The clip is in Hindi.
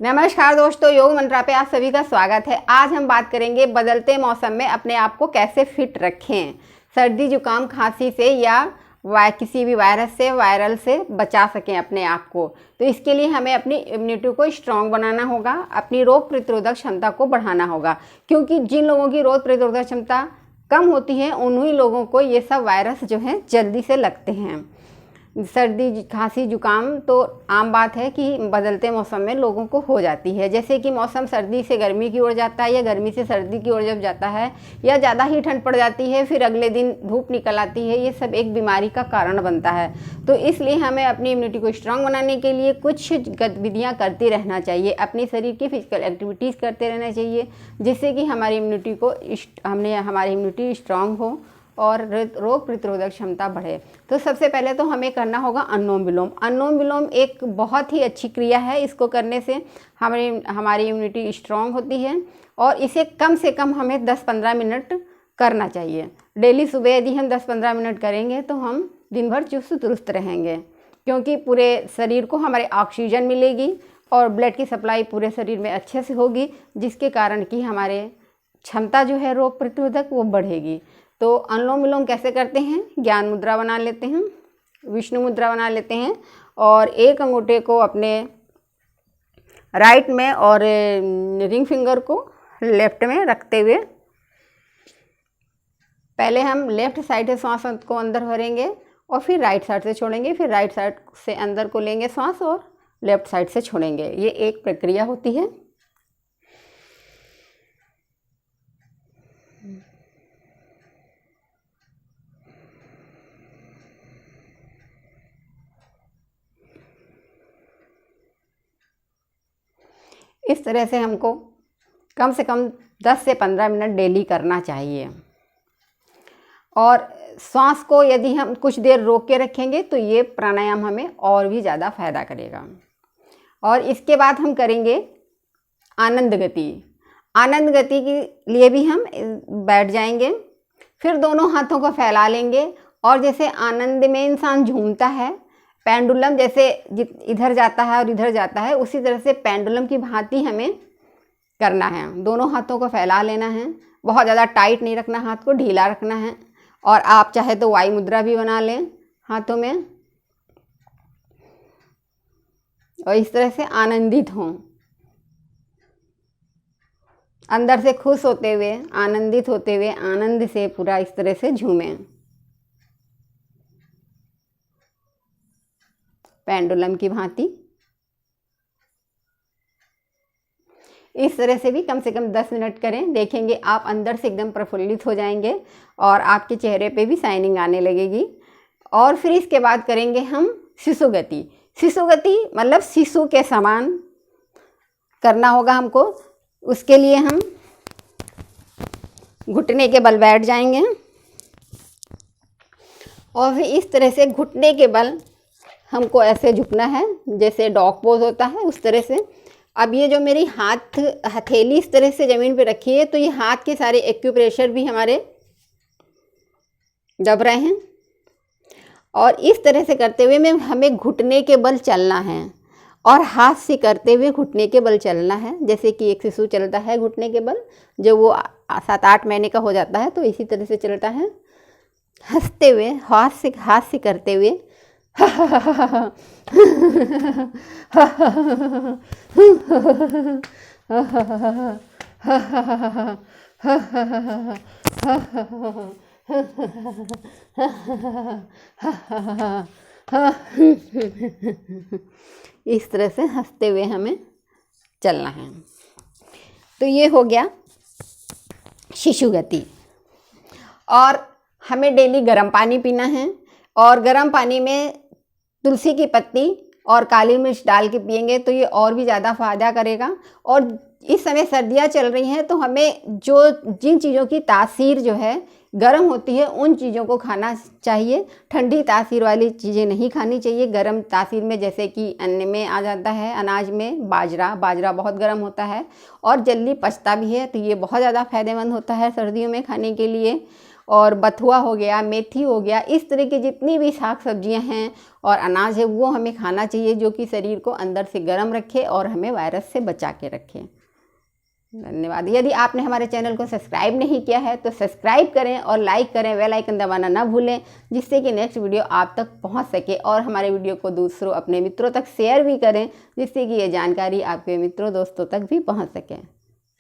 नमस्कार दोस्तों, योग मंत्रा पे आप सभी का स्वागत है। आज हम बात करेंगे बदलते मौसम में अपने आप को कैसे फिट रखें, सर्दी जुकाम खांसी से या किसी भी वायरस से वायरल से बचा सकें अपने आप को। तो इसके लिए हमें अपनी इम्यूनिटी को स्ट्रांग बनाना होगा, अपनी रोग प्रतिरोधक क्षमता को बढ़ाना होगा, क्योंकि जिन लोगों की रोग प्रतिरोधक क्षमता कम होती है उन्हीं लोगों को ये सब वायरस जो है जल्दी से लगते हैं। सर्दी खांसी जुकाम तो आम बात है कि बदलते मौसम में लोगों को हो जाती है। जैसे कि मौसम सर्दी से गर्मी की ओर जाता है या गर्मी से सर्दी की ओर जब जाता है या ज़्यादा ही ठंड पड़ जाती है, फिर अगले दिन धूप निकल आती है, ये सब एक बीमारी का कारण बनता है। तो इसलिए हमें अपनी इम्यूनिटी को स्ट्रांग बनाने के लिए कुछ गतिविधियाँ करते रहना चाहिए, अपने शरीर की फिजिकल एक्टिविटीज़ करते रहना चाहिए, जिससे कि हमारी इम्यूनिटी स्ट्रांग हो और रोग प्रतिरोधक क्षमता बढ़े। तो सबसे पहले तो हमें करना होगा अनुलोम विलोम। अनुलोम विलोम एक बहुत ही अच्छी क्रिया है। इसको करने से हमारी इम्यूनिटी स्ट्रांग होती है और इसे कम से कम हमें 10-15 मिनट करना चाहिए डेली। सुबह यदि हम 10-15 मिनट करेंगे तो हम दिन भर चुस्त दुरुस्त रहेंगे, क्योंकि पूरे शरीर को हमारे ऑक्सीजन मिलेगी और ब्लड की सप्लाई पूरे शरीर में अच्छे से होगी, जिसके कारण कि हमारे क्षमता जो है रोग प्रतिरोधक वो बढ़ेगी। तो अनुलोम विलोम कैसे करते हैं? ज्ञान मुद्रा बना लेते हैं, विष्णु मुद्रा बना लेते हैं और एक अंगूठे को अपने राइट में और रिंग फिंगर को लेफ्ट में रखते हुए पहले हम लेफ्ट साइड से सांस को अंदर भरेंगे और फिर राइट साइड से छोड़ेंगे, फिर राइट साइड से अंदर को लेंगे सांस और लेफ्ट साइड से छोड़ेंगे। ये एक प्रक्रिया होती है। इस तरह से हमको कम से कम 10 से 15 मिनट डेली करना चाहिए। और सांस को यदि हम कुछ देर रोक के रखेंगे तो ये प्राणायाम हमें और भी ज़्यादा फायदा करेगा। और इसके बाद हम करेंगे आनंद गति। आनंद गति के लिए भी हम बैठ जाएंगे, फिर दोनों हाथों को फैला लेंगे और जैसे आनंद में इंसान झूमता है, पेंडुलम जैसे इधर जाता है और इधर जाता है, उसी तरह से पेंडुलम की भांति हमें करना है। दोनों हाथों को फैला लेना है, बहुत ज़्यादा टाइट नहीं रखना, हाथ को ढीला रखना है। और आप चाहे तो वायु मुद्रा भी बना लें हाथों में और इस तरह से आनंदित हों, अंदर से खुश होते हुए, आनंदित होते हुए, आनंद से पूरा इस तरह से झूमें, पेंडुलम की भांति। इस तरह से भी कम से कम 10 मिनट करें, देखेंगे आप अंदर से एकदम प्रफुल्लित हो जाएंगे और आपके चेहरे पे भी शाइनिंग आने लगेगी। और फिर इसके बाद करेंगे हम शिशु गति। शिशु गति मतलब शिशु के समान करना होगा हमको। उसके लिए हम घुटने के बल बैठ जाएंगे और फिर इस तरह से घुटने के बल हमको ऐसे झुकना है, जैसे डॉग पोज होता है उस तरह से। अब ये जो मेरी हथेली इस तरह से ज़मीन पे रखी है, तो ये हाथ के सारे एक्यूप्रेशर भी हमारे दब रहे हैं और इस तरह से करते हुए हमें घुटने के बल चलना है और हाथ से करते हुए घुटने के बल चलना है। जैसे कि एक शिशु चलता है घुटने के बल, जब वो 7-8 महीने का हो जाता है तो इसी तरह से चलता है, हंसते हुए हाथ से करते हुए इस तरह से हंसते हुए हमें चलना है। तो ये हो गया शिशु गति। और हमें डेली गर्म पानी पीना है और गर्म पानी में तुलसी की पत्ती और काली मिर्च डाल के पिएंगे तो ये और भी ज़्यादा फायदा करेगा। और इस समय सर्दियाँ चल रही हैं तो हमें जिन चीज़ों की तासीर जो है गर्म होती है उन चीज़ों को खाना चाहिए। ठंडी तासीर वाली चीज़ें नहीं खानी चाहिए। गर्म तासीर में जैसे कि अन्न में आ जाता है, अनाज में बाजरा बहुत गर्म होता है और जल्दी पचता भी है, तो ये बहुत ज़्यादा फायदेमंद होता है सर्दियों में खाने के लिए। और बथुआ हो गया, मेथी हो गया, इस तरह की जितनी भी साग सब्जियां हैं और अनाज है वो हमें खाना चाहिए, जो कि शरीर को अंदर से गर्म रखे और हमें वायरस से बचा के रखे। धन्यवाद। यदि आपने हमारे चैनल को सब्सक्राइब नहीं किया है तो सब्सक्राइब करें और लाइक करें, बेल आइकन दबाना ना भूलें, जिससे कि नेक्स्ट वीडियो आप तक पहुंच सके। और हमारे वीडियो को दूसरों अपने मित्रों तक शेयर भी करें, जिससे कि ये जानकारी आपके मित्रों दोस्तों तक भी पहुंच सके।